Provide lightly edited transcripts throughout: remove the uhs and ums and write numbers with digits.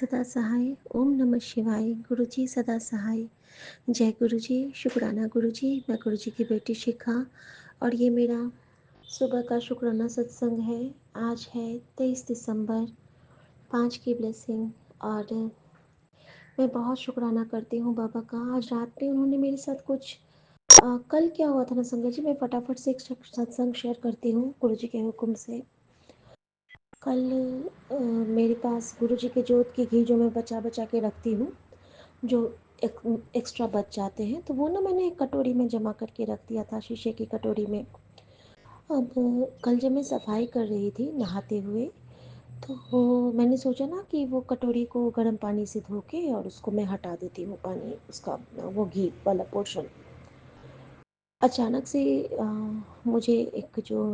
सदा सहाय। ओम नमः शिवाय। गुरु जी सदा सहाय। जय गुरु जी। शुक्राना गुरु जी। मैं गुरु जी की बेटी शिखा और ये मेरा सुबह का शुक्राना सत्संग है। आज है 23 दिसंबर, 5 की ब्लेसिंग। और मैं बहुत शुक्राना करती हूँ बाबा का। आज रात में उन्होंने मेरे साथ कुछ कल क्या हुआ था ना संगत जी, मैं फटाफट से एक सत्संग शेयर करती हूँ गुरु जी के हुक्म से। कल मेरे पास गुरु जी के जोत की घी जो मैं बचा बचा के रखती हूँ, जो एक्स्ट्रा बच जाते हैं, तो वो ना मैंने एक कटोरी में जमा करके रख दिया था, शीशे की कटोरी में। अब कल जब मैं सफाई कर रही थी नहाते हुए, तो मैंने सोचा ना कि वो कटोरी को गर्म पानी से धो के और उसको मैं हटा देती हूँ, पानी उसका वो घी वाला पोर्शन। अचानक से मुझे एक जो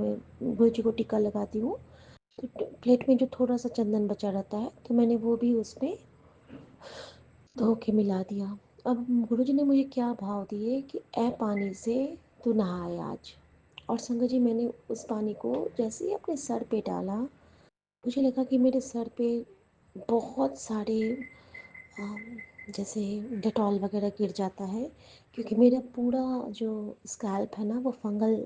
गुरु जी को टीका लगाती हूँ, तो प्लेट में जो थोड़ा सा चंदन बचा रहता है, तो मैंने वो भी उसमें धो के मिला दिया। अब गुरुजी ने मुझे क्या भाव दिए कि ए पानी से तू नहाए आज। और संगत जी, मैंने उस पानी को जैसे ही अपने सर पे डाला, मुझे लगा कि मेरे सर पे बहुत सारे जैसे डेटॉल वगैरह गिर जाता है, क्योंकि मेरा पूरा जो स्कैल्प है ना, वो फंगल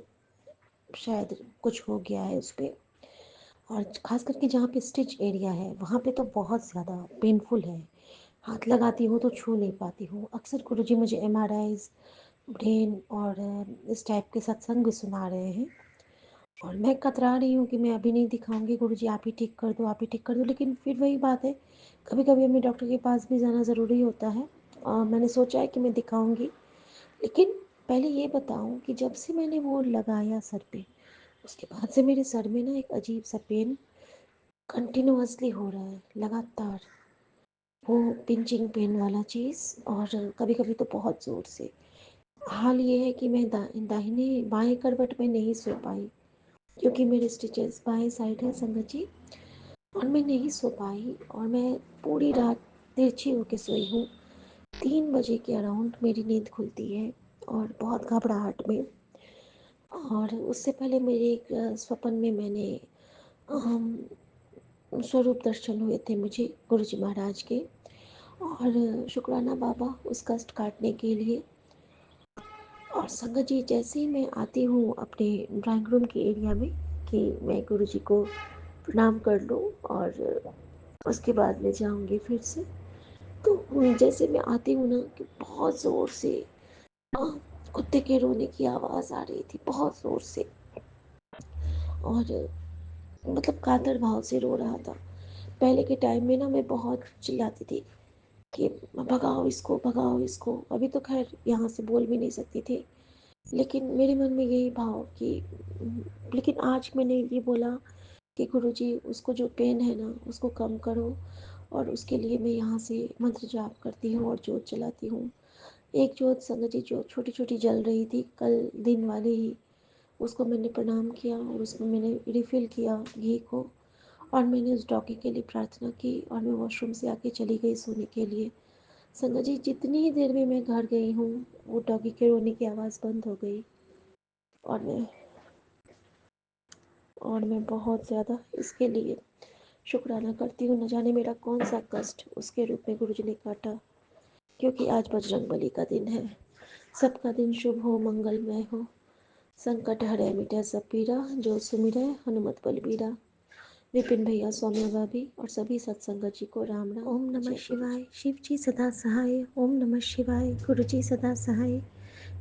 शायद कुछ हो गया है उस पर। और ख़ास करके जहाँ पे स्टिच एरिया है, वहाँ पे तो बहुत ज़्यादा पेनफुल है। हाथ लगाती हूँ तो छू नहीं पाती हूँ। अक्सर गुरुजी मुझे एमआरआईज़, ब्रेन और इस टाइप के सत्संग भी सुना रहे हैं, और मैं कतरा रही हूँ कि मैं अभी नहीं दिखाऊंगी गुरुजी, आप ही ठीक कर दो, आप ही ठीक कर दो। लेकिन फिर वही बात है, कभी कभी हमें डॉक्टर के पास भी जाना ज़रूरी होता है। मैंने सोचा है कि मैं दिखाऊंगी। लेकिन पहले ये बताऊं कि जब से मैंने वो लगाया सर पे, उसके बाद से मेरे सर में ना एक अजीब सा पेन कंटिन्यूअसली हो रहा है, लगातार। वो पिंचिंग पेन वाला चीज़, और कभी कभी तो बहुत ज़ोर से। हाल ये है कि मैं दाहिने बाएं करवट में नहीं सो पाई, क्योंकि मेरे स्टिचेस बाएं साइड है संगत जी, और मैं नहीं सो पाई। और मैं पूरी रात तिरछी होके सोई हूँ। 3 बजे के अराउंड मेरी नींद खुलती है, और बहुत घबराहट में। और उससे पहले मेरे एक स्वप्न में मैंने स्वरूप दर्शन हुए थे मुझे गुरुजी महाराज के। और शुक्राना बाबा उस कष्ट काटने के लिए। और संगत जी, जैसे ही मैं आती हूँ अपने ड्राइंग रूम के एरिया में कि मैं गुरुजी को प्रणाम कर लूँ और उसके बाद मैं जाऊँगी फिर से, तो जैसे मैं आती हूँ ना, कि बहुत ज़ोर से अ, कुत्ते के रोने की आवाज़ आ रही थी, बहुत ज़ोर से। और मतलब कातर भाव से रो रहा था। पहले के टाइम में ना मैं बहुत चिल्लाती थी कि भगाओ इसको, भगाओ इसको। अभी तो खैर यहाँ से बोल भी नहीं सकती थी, लेकिन मेरे मन में यही भाव कि लेकिन आज मैंने ये बोला कि गुरुजी, उसको जो पेन है ना, उसको कम करो। और उसके लिए मैं यहाँ से मंत्र जाप करती हूँ और जोत जलाती हूँ। एक जोत संगत जी जो छोटी छोटी जल रही थी कल दिन वाले ही, उसको मैंने प्रणाम किया और उसमें मैंने रिफ़िल किया घी को। और मैंने उस डॉगी के लिए प्रार्थना की, और मैं वॉशरूम से आके चली गई सोने के लिए। संगत जी, जितनी ही देर में मैं घर गई हूँ, वो डॉगी के रोने की आवाज़ बंद हो गई। और मैं बहुत ज़्यादा इसके लिए शुक्राना करती हूँ। न जाने मेरा कौन सा कष्ट उसके रूप में गुरुजी ने काटा, क्योंकि आज बजरंगबली का दिन है। सबका दिन शुभ हो, मंगलमय हो। संकट हरे मिटे सब पीरा, जो सुमिरै हनुमत बलबीरा। विपिन भैया, सौम्या भाभी और सभी सत्संगत जी को राम राम। ओम नमः शिवाय। शिव जी सदा सहाय। ओम नमः शिवाय। गुरु जी सदा सहाय।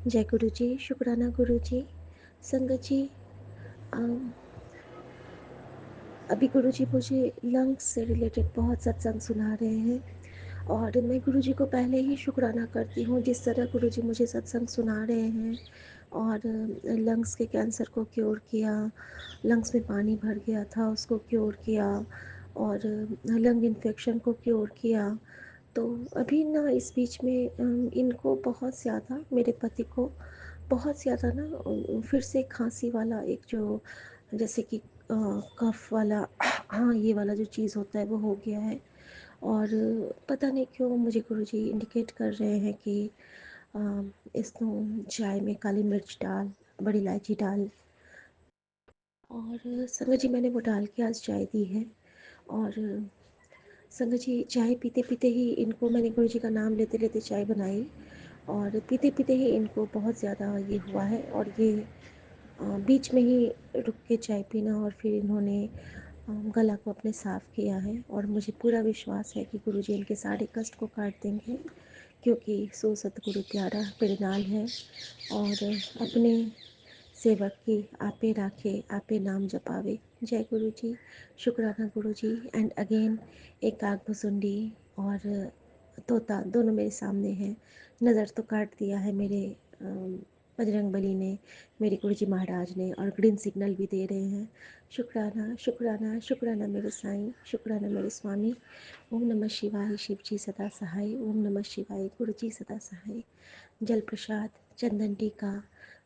जय गुरु जी। शुक्राना गुरु जी। संगत जी, अभी गुरु जी मुझे लंग्स से रिलेटेड बहुत सत्संग सुना रहे हैं, और मैं गुरु जी को पहले ही शुक्राना करती हूँ जिस तरह गुरु जी मुझे सत्संग सुना रहे हैं। और लंग्स के कैंसर को क्योर किया, लंग्स में पानी भर गया था उसको क्योर किया, और लंग इन्फेक्शन को क्योर किया। तो अभी ना इस बीच में इनको बहुत ज़्यादा, मेरे पति को बहुत ज़्यादा ना फिर से खांसी वाला एक जो जैसे कि कफ वाला, हाँ, ये वाला जो चीज़ होता है वो हो गया है। और पता नहीं क्यों मुझे गुरुजी इंडिकेट कर रहे हैं कि इसको चाय में काली मिर्च डाल, बड़ी इलायची डाल। और संगत जी, मैंने वो डाल के आज चाय दी है। और संगत जी, चाय पीते-पीते ही इनको मैंने गुरु जी का नाम लेते-लेते चाय बनाई और पीते-पीते ही इनको बहुत ज़्यादा ये हुआ है और ये बीच में ही रुक के चाय पीना और फिर इन्होंने गला को अपने साफ़ किया है और मुझे पूरा विश्वास है कि गुरु जी इनके सारे कष्ट को काट देंगे, क्योंकि सो सतगुरु प्यारा पिरनाल है और अपने सेवक की आपे राखे आपे नाम जपावे। जय गुरु जी, शुक्राना गुरु जी। एंड अगेन एक काकभुसुंडी और तोता दोनों मेरे सामने हैं। नज़र तो काट दिया है मेरे बजरंग बली ने, मेरे गुरु जी महाराज ने, और ग्रीन सिग्नल भी दे रहे हैं। शुक्राना शुक्राना शुक्राना मेरे साईं, शुक्राना मेरे स्वामी। ओम नमः शिवाय, शिव जी सदा सहाय। ओम नमः शिवाय, गुरु जी सदा सहाय। जल प्रसाद, चंदन टीका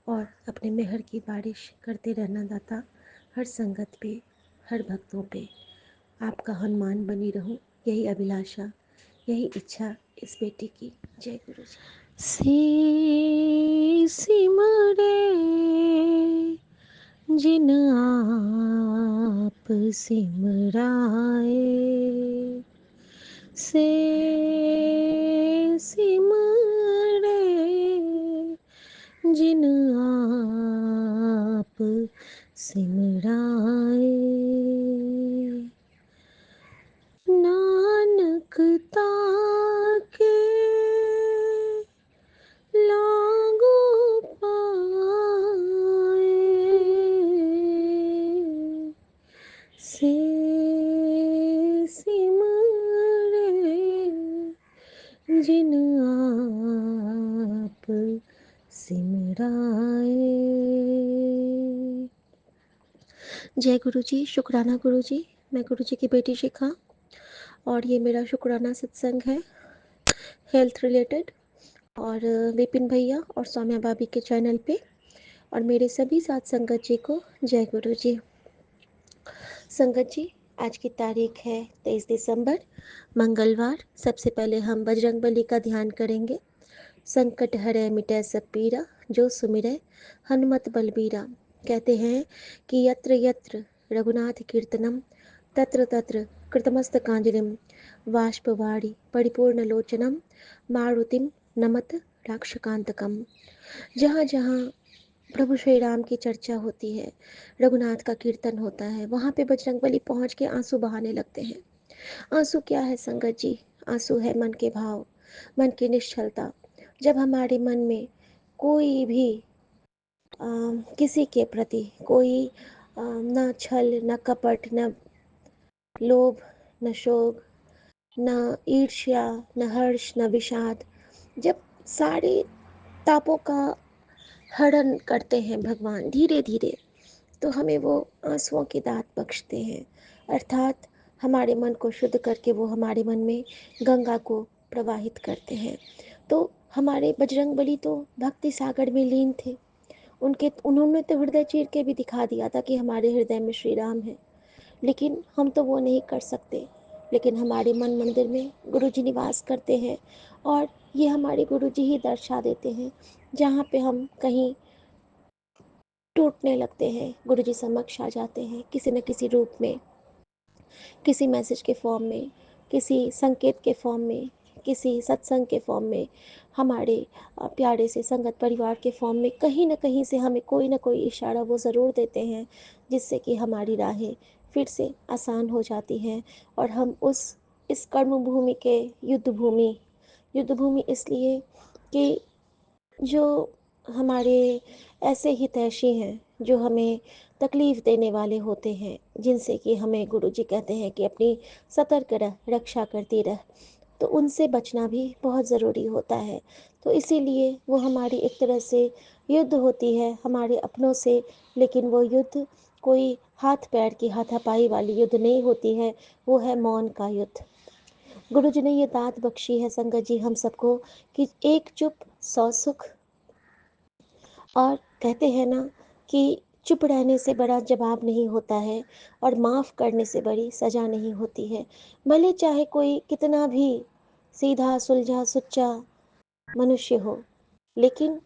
और अपने मेहर की बारिश करते रहना दाता, हर संगत पे, हर भक्तों पे। आपका हनुमान बनी रहूं, यही अभिलाषा, यही इच्छा इस बेटी की। जय गुरु जी। सिमरे जिन आप सिमराए, से सिमरे जिन आप सिमराए, नानक ताके लागू पाए, से सिमरे जिन आप सिमराए। जय गुरु जी, शुक्राना गुरु जी। मैं गुरु जी की बेटी शिखा और ये मेरा शुक्राना सत्संग है हेल्थ रिलेटेड, और विपिन भैया और सौम्या भाभी के चैनल पे, और मेरे सभी साथ संगत जी को जय गुरु जी। संगत जी, आज की तारीख है 23 दिसंबर, मंगलवार। सबसे पहले हम बजरंग बली का ध्यान करेंगे। संकट हरै मिटै सब पीरा, जो सुमिरै हनुमत बलबीरा। कहते हैं कि यत्र यत्र रघुनाथ कीर्तनम, तत्र तत्र कृतमस्तकांजलिम, बाष्पवारी परिपूर्ण लोचनम, मारुतिम नमत राक्षकांतकम। जहाँ जहाँ प्रभु श्री राम की चर्चा होती है, रघुनाथ का कीर्तन होता है, वहाँ पे बजरंगबली पहुँच के आंसू बहाने लगते हैं। आंसू क्या है संगत जी? आंसू है मन के भाव, मन की निश्चलता। जब हमारे मन में कोई भी किसी के प्रति कोई न छल, न कपट, न लोभ, न शोक, न ईर्ष्या, न हर्ष, न विषाद, जब सारे तापों का हरण करते हैं भगवान धीरे धीरे, तो हमें वो आंसुओं की दात बख्शते हैं। अर्थात हमारे मन को शुद्ध करके वो हमारे मन में गंगा को प्रवाहित करते हैं। तो हमारे बजरंगबली तो भक्ति सागर में लीन थे। उन्होंने तो हृदय चीर के भी दिखा दिया था कि हमारे हृदय में श्री राम है, लेकिन हम तो वो नहीं कर सकते। लेकिन हमारे मन मंदिर में गुरु जी निवास करते हैं, और ये हमारे गुरु जी ही दर्शा देते हैं। जहाँ पे हम कहीं टूटने लगते हैं, गुरु जी समक्ष आ जाते हैं किसी न किसी रूप में, किसी मैसेज के फॉर्म में, किसी संकेत के फॉर्म में, किसी सत्संग के फॉर्म में, हमारे प्यारे से संगत परिवार के फॉर्म में। कहीं ना कहीं से हमें कोई ना कोई इशारा वो ज़रूर देते हैं, जिससे कि हमारी राहें फिर से आसान हो जाती हैं और हम इस कर्म भूमि के युद्ध भूमि इसलिए कि जो हमारे ऐसे हितैषी हैं, जो हमें तकलीफ़ देने वाले होते हैं, जिनसे कि हमें गुरु जी कहते हैं कि अपनी सतर्क रह, रक्षा करती रह, तो उनसे बचना भी बहुत ज़रूरी होता है। तो इसीलिए वो हमारी एक तरह से युद्ध होती है हमारे अपनों से, लेकिन वो युद्ध कोई हाथ पैर की हाथापाई वाली युद्ध नहीं होती है, वो है मौन का युद्ध। गुरु जी ने ये दात बख्शी है संगत जी हम सबको कि एक चुप सौ सुख, और कहते हैं ना कि चुप रहने से बड़ा जवाब नहीं होता है, और माफ़ करने से बड़ी सज़ा नहीं होती है। भले चाहे कोई कितना भी सीधा सुलझा सुच्चा मनुष्य हो, लेकिन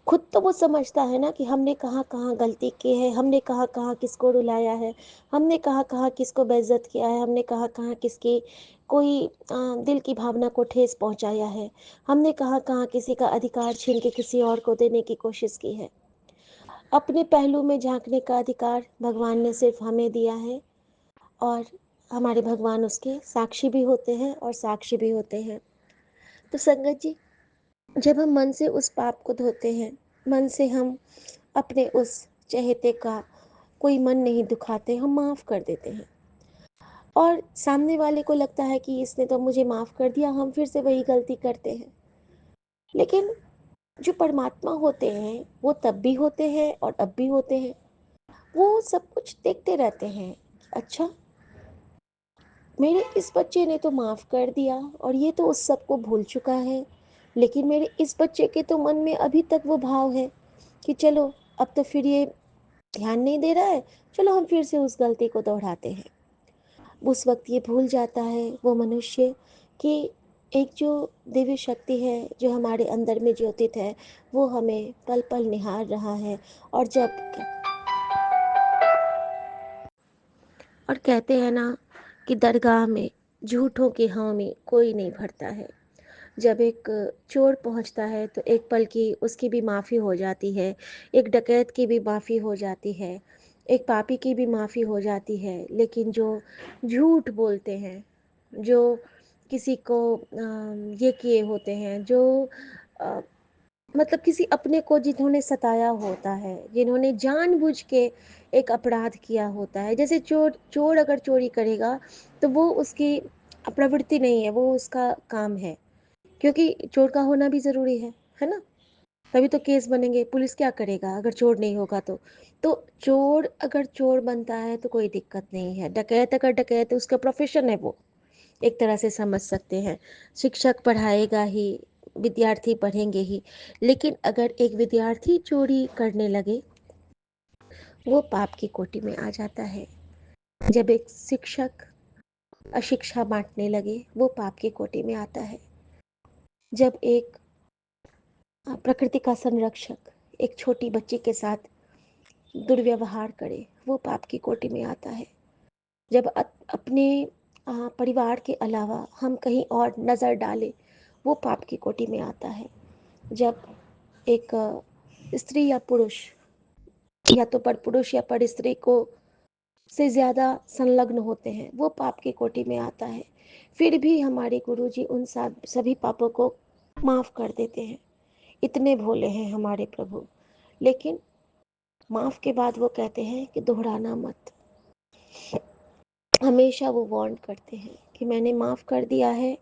खुद तो वो समझता है ना कि हमने कहाँ-कहाँ गलती की है, हमने कहाँ-कहाँ किसको रुलाया है, हमने कहाँ-कहाँ किसको बेइज़्ज़त किया है, हमने कहाँ-कहाँ किसकी कोई दिल की भावना को ठेस पहुँचाया है, हमने कहाँ-कहाँ किसी का अधिकार छीन के किसी और को देने की कोशिश की है। अपने पहलू में झाँकने का अधिकार भगवान ने सिर्फ़ हमें दिया है और हमारे भगवान उसके साक्षी भी होते हैं और साक्षी भी होते हैं। तो संगत जी, जब हम मन से उस पाप को धोते हैं, मन से हम अपने उस चहेते का कोई मन नहीं दुखाते, हम माफ़ कर देते हैं और सामने वाले को लगता है कि इसने तो मुझे माफ़ कर दिया, हम फिर से वही गलती करते हैं। लेकिन जो परमात्मा होते हैं, वो तब भी होते हैं और अब भी होते हैं। वो सब कुछ देखते रहते हैं। अच्छा, मेरे इस बच्चे ने तो माफ़ कर दिया और ये तो उस सब को भूल चुका है, लेकिन मेरे इस बच्चे के तो मन में अभी तक वो भाव है कि चलो, अब तो फिर ये ध्यान नहीं दे रहा है, चलो हम फिर से उस गलती को दोहराते हैं। उस वक़्त ये भूल जाता है वो मनुष्य कि एक जो दिव्य शक्ति है, जो हमारे अंदर में ज्योतित है, वो हमें पल-पल निहार रहा है और कहते हैं ना कि दरगाह में झूठों की हामी कोई नहीं भरता है। जब एक चोर पहुंचता है तो एक पल की उसकी भी माफ़ी हो जाती है, एक डकैत की भी माफ़ी हो जाती है, एक पापी की भी माफ़ी हो जाती है। लेकिन जो झूठ बोलते हैं, जो किसी को ये किए होते हैं, जो अ, मतलब किसी अपने को जिन्होंने सताया होता है, जिन्होंने जानबूझ के एक अपराध किया होता है, जैसे चोर चोर अगर चोरी करेगा तो वो उसकी प्रवृत्ति नहीं है, वो उसका काम है, क्योंकि चोर का होना भी ज़रूरी है ना? तभी तो केस बनेंगे, पुलिस क्या करेगा अगर चोर नहीं होगा तो? तो चोर अगर चोर बनता है तो कोई दिक्कत नहीं है, डकैत अगर डकैत है उसका प्रोफ़ेशन है वो, एक तरह से समझ सकते हैं। शिक्षक पढ़ाएगा ही, विद्यार्थी पढ़ेंगे ही, लेकिन अगर एक विद्यार्थी चोरी करने लगे, वो पाप की कोटि में आ जाता है। जब एक शिक्षक अशिक्षा बाँटने लगे, वो पाप की कोटि में आता है। जब एक प्रकृति का संरक्षक एक छोटी बच्ची के साथ दुर्व्यवहार करे, वो पाप की कोटि में आता है। जब अपने परिवार के अलावा हम कहीं और नज़र डालें, वो पाप की कोटि में आता है। जब एक स्त्री या पुरुष, या तो परपुरुष या परस्त्री को से ज़्यादा संलग्न होते हैं, वो पाप की कोटि में आता है। फिर भी हमारे गुरुजी उन सब सभी पापों को माफ़ कर देते हैं। इतने भोले हैं हमारे प्रभु। लेकिन माफ़ के बाद वो कहते हैं कि दोहराना मत। हमेशा वो वार्न करते हैं कि मैंने माफ़ कर दिया है,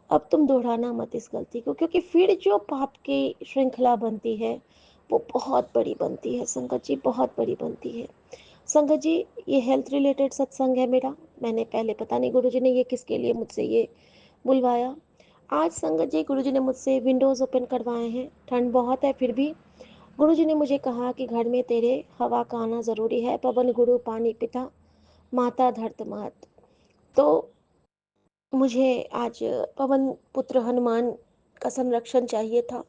अब तुम दोहराना मत इस गलती को, क्योंकि फिर जो पाप की श्रृंखला बनती है, वो बहुत बड़ी बनती है संगत जी, बहुत बड़ी बनती है। संगत जी, ये हेल्थ रिलेटेड सत्संग है मेरा। मैंने पहले पता नहीं गुरुजी ने ये किसके लिए मुझसे ये बुलवाया। आज संगत जी गुरुजी ने मुझसे विंडोज़ ओपन करवाए हैं, ठंड बहुत है फिर भी गुरुजी ने मुझे कहा कि घर में तेरे हवा का आना ज़रूरी है, पवन गुरु पानी पिता माता धरत मात। तो मुझे आज पवन पुत्र हनुमान का संरक्षण चाहिए था,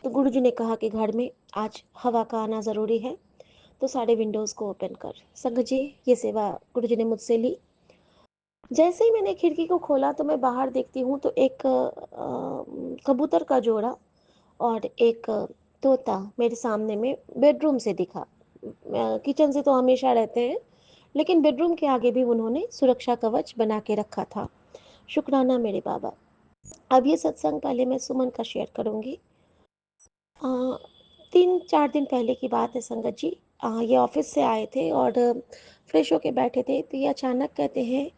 तो गुरुजी ने कहा कि घर में आज हवा का आना ज़रूरी है, तो सारे विंडोज़ को ओपन कर। संगत जी, ये सेवा गुरुजी ने मुझसे ली। जैसे ही मैंने खिड़की को खोला तो मैं बाहर देखती हूँ तो एक कबूतर का जोड़ा और एक तोता मेरे सामने में बेडरूम से दिखा। किचन से तो हमेशा रहते हैं, लेकिन बेडरूम के आगे भी उन्होंने सुरक्षा कवच बना के रखा था। शुक्राना मेरे बाबा। अब ये सत्संग पहले मैं सुमन का शेयर करूँगी। 3-4 दिन पहले की बात है संगत जी। ये ऑफ़िस से आए थे और फ्रेश होके बैठे थे, तो ये अचानक कहते हैं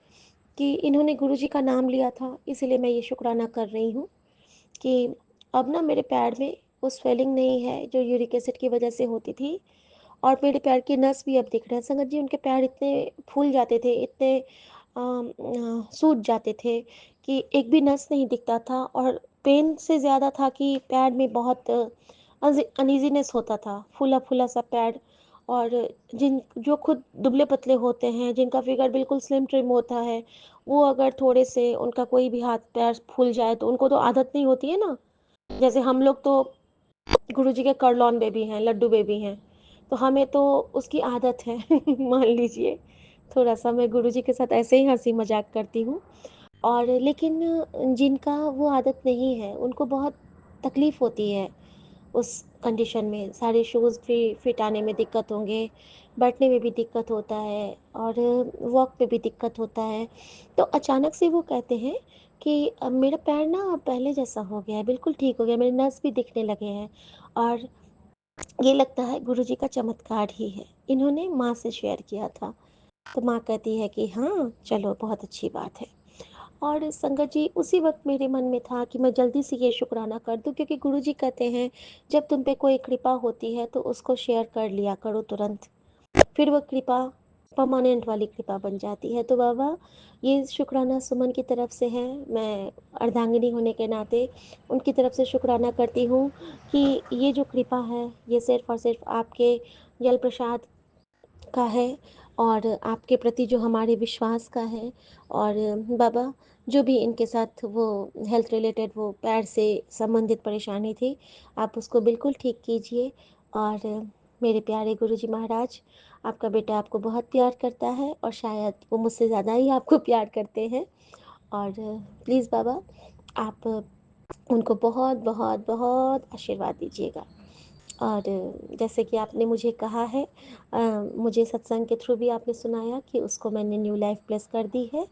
कि इन्होंने गुरुजी का नाम लिया था, इसीलिए मैं ये शुक्राना कर रही हूँ कि अब ना मेरे पैर में वो स्वेलिंग नहीं है जो यूरिक एसिड की वजह से होती थी, और मेरे पैर के नस भी अब दिख रहे हैं। संगत जी, उनके पैर इतने फूल जाते थे, इतने सूज जाते थे कि एक भी नस नहीं दिखता था, और पेन से ज़्यादा था कि पैर में बहुत अनईज़ीनेस होता था, फूला-फूला सा पैर। और जिन जो खुद दुबले-पतले होते हैं, जिनका फिगर बिल्कुल स्लिम ट्रिम होता है, वो अगर थोड़े से उनका कोई भी हाथ-पैर फूल जाए तो उनको तो आदत नहीं होती है ना। जैसे हम लोग तो गुरुजी के करलौन बेबी हैं, लड्डू बेबी हैं, तो हमें तो उसकी आदत है मान लीजिए। थोड़ा-सा मैं गुरुजी के साथ ऐसे ही हँसी-मज़ाक करती हूँ। और लेकिन जिनका वो आदत नहीं है, उनको बहुत तकलीफ़ होती है उस कंडीशन में। सारे शूज़ भी फिट आने में दिक्कत होंगे, बैठने में भी दिक्कत होता है और वॉक पे भी दिक्कत होता है। तो अचानक से वो कहते हैं कि मेरा पैर ना पहले जैसा हो गया है, बिल्कुल ठीक हो गया, मेरे नस भी दिखने लगे हैं और ये लगता है गुरुजी का चमत्कार ही है। इन्होंने माँ से शेयर किया था, तो माँ कहती है कि हाँ, चलो बहुत अच्छी बात है। और संगत जी उसी वक़्त मेरे मन में था कि मैं जल्दी से ये शुक्राना कर दूँ, क्योंकि गुरुजी कहते हैं जब तुम पे कोई कृपा होती है तो उसको शेयर कर लिया करो तुरंत। फिर वो कृपा परमानेंट वाली कृपा बन जाती है। तो बाबा ये शुक्राना सुमन की तरफ से है। मैं अर्धांगिनी होने के नाते उनकी तरफ से शुक्राना करती हूँ कि ये जो कृपा है ये सिर्फ़ और सिर्फ़ आपके जल प्रसाद का है और आपके प्रति जो हमारे विश्वास का है। और बाबा जो भी इनके साथ वो हेल्थ रिलेटेड वो पैर से संबंधित परेशानी थी, आप उसको बिल्कुल ठीक कीजिए। और मेरे प्यारे गुरुजी महाराज, आपका बेटा आपको बहुत प्यार करता है और शायद वो मुझसे ज़्यादा ही आपको प्यार करते हैं। और प्लीज़ बाबा आप उनको बहुत बहुत बहुत आशीर्वाद दीजिएगा। और जैसे कि आपने मुझे कहा है, मुझे सत्संग के थ्रू भी आपने सुनाया कि उसको मैंने न्यू लाइफ ब्लेस कर दी है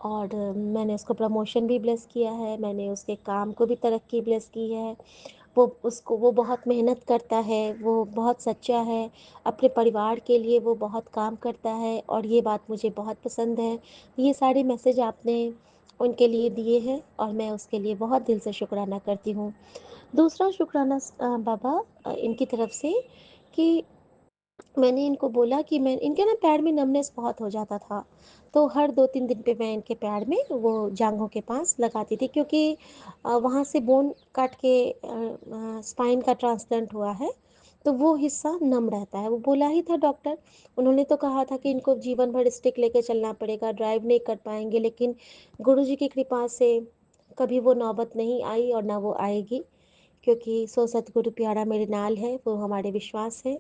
और मैंने उसको प्रमोशन भी ब्लेस किया है, मैंने उसके काम को भी तरक्की ब्लेस की है। वो बहुत मेहनत करता है, वो बहुत सच्चा है, अपने परिवार के लिए वो बहुत काम करता है और ये बात मुझे बहुत पसंद है। ये सारे मैसेज आपने उनके लिए दिए हैं और मैं उसके लिए बहुत दिल से शुक्राना करती हूँ। दूसरा शुक्राना बाबा इनकी तरफ से कि मैंने इनको बोला कि मैं इनके ना पैर में नमनेस बहुत हो जाता था, तो हर 2-3 दिन पे मैं इनके पैर में वो जांघों के पास लगाती थी, क्योंकि वहाँ से बोन काट के स्पाइन का ट्रांसप्लांट हुआ है, तो वो हिस्सा नम रहता है। वो बोला ही था डॉक्टर, उन्होंने तो कहा था कि इनको जीवन भर स्टिक लेके चलना पड़ेगा, ड्राइव नहीं कर पाएँगे, लेकिन गुरुजी की कृपा से कभी वो नौबत नहीं आई और ना वो आएगी। क्योंकि सो सतगुरु प्यारा मेरे नाल है, वो हमारे विश्वास है,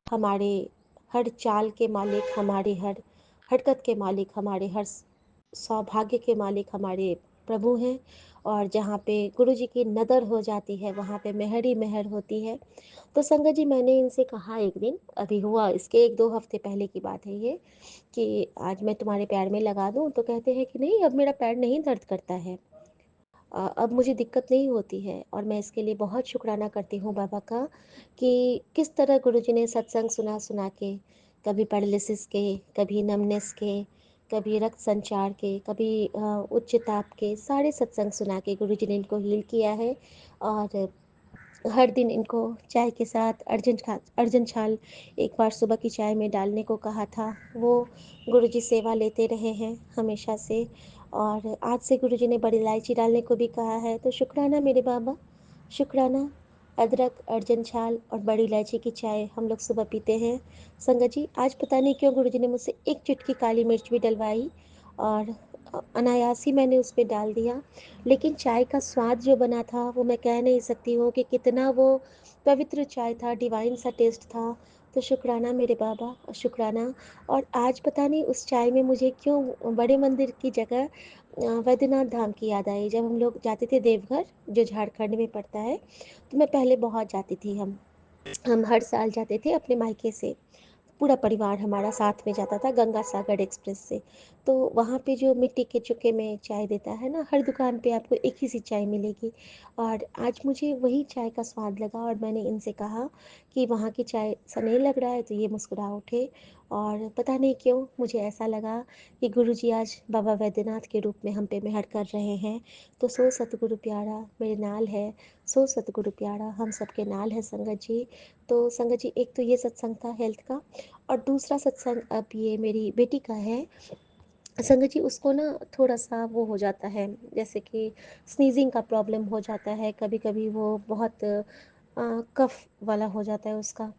हमारे हर चाल के मालिक, हमारे हर हरकत के मालिक, हमारे हर सौभाग्य के मालिक हमारे प्रभु हैं। और जहाँ पे गुरु जी की नज़र हो जाती है वहाँ पे मेहर ही मेहर होती है। तो संगत जी मैंने इनसे कहा एक दिन, अभी हुआ इसके 1-2 हफ्ते पहले की बात है ये, कि आज मैं तुम्हारे पैर में लगा दूँ? तो कहते हैं कि नहीं, अब मेरा पैर नहीं दर्द करता है। अब मुझे दिक्कत नहीं होती है और मैं इसके लिए बहुत शुक्राना करती हूँ बाबा का कि किस तरह गुरुजी ने सत्संग सुना सुना के, कभी पैरालिसिस के, कभी नमनेस के, कभी रक्त संचार के, कभी उच्च ताप के, सारे सत्संग सुना के गुरुजी ने इनको हील किया है। और हर दिन इनको चाय के साथ अर्जन छाल एक बार सुबह की चाय में डालने को कहा था। वो गुरुजी सेवा लेते रहे हैं हमेशा से। और आज से गुरुजी ने बड़ी इलायची डालने को भी कहा है, तो शुक्राना मेरे बाबा, शुक्राना। अदरक, अर्जन छाल और बड़ी इलायची की चाय हम लोग सुबह पीते हैं। संगत जी आज पता नहीं क्यों गुरुजी ने मुझसे एक चुटकी काली मिर्च भी डलवाई और अनायास ही मैंने उस पे डाल दिया। लेकिन चाय का स्वाद जो बना था वो मैं कह नहीं सकती हूँ कि कितना वो पवित्र चाय था, डिवाइन सा टेस्ट था। तो शुक्राना मेरे बाबा, शुक्राना। और आज पता नहीं उस चाय में मुझे क्यों बड़े मंदिर की जगह वैद्यनाथ धाम की याद आई। जब हम लोग जाते थे देवघर, जो झारखंड में पड़ता है, तो मैं पहले बहुत जाती थी। हम हर साल जाते थे अपने मायके से, पूरा परिवार हमारा साथ में जाता था गंगा सागर एक्सप्रेस से। तो वहाँ पे जो मिट्टी के चुके में चाय देता है ना, हर दुकान पे आपको एक ही सी चाय मिलेगी। और आज मुझे वही चाय का स्वाद लगा और मैंने इनसे कहा कि वहाँ की चाय सा नहीं लग रहा है, तो ये मुस्कुरा उठे। और पता नहीं क्यों मुझे ऐसा लगा कि गुरुजी आज बाबा वैद्यनाथ के रूप में हम पे मेहर कर रहे हैं। तो सो सतगुरु प्यारा मेरे नाल है, सो सतगुरु प्यारा हम सबके नाल है संगत जी। तो संगत जी एक तो ये सत्संग था हेल्थ का, और दूसरा सत्संग अब ये मेरी बेटी का है। संगत जी उसको ना थोड़ा-सा वो हो जाता है, जैसे कि स्नीज़िंग का प्रॉब्लम हो जाता है, कभी-कभी वो बहुत कफ़ वाला हो जाता है उसका।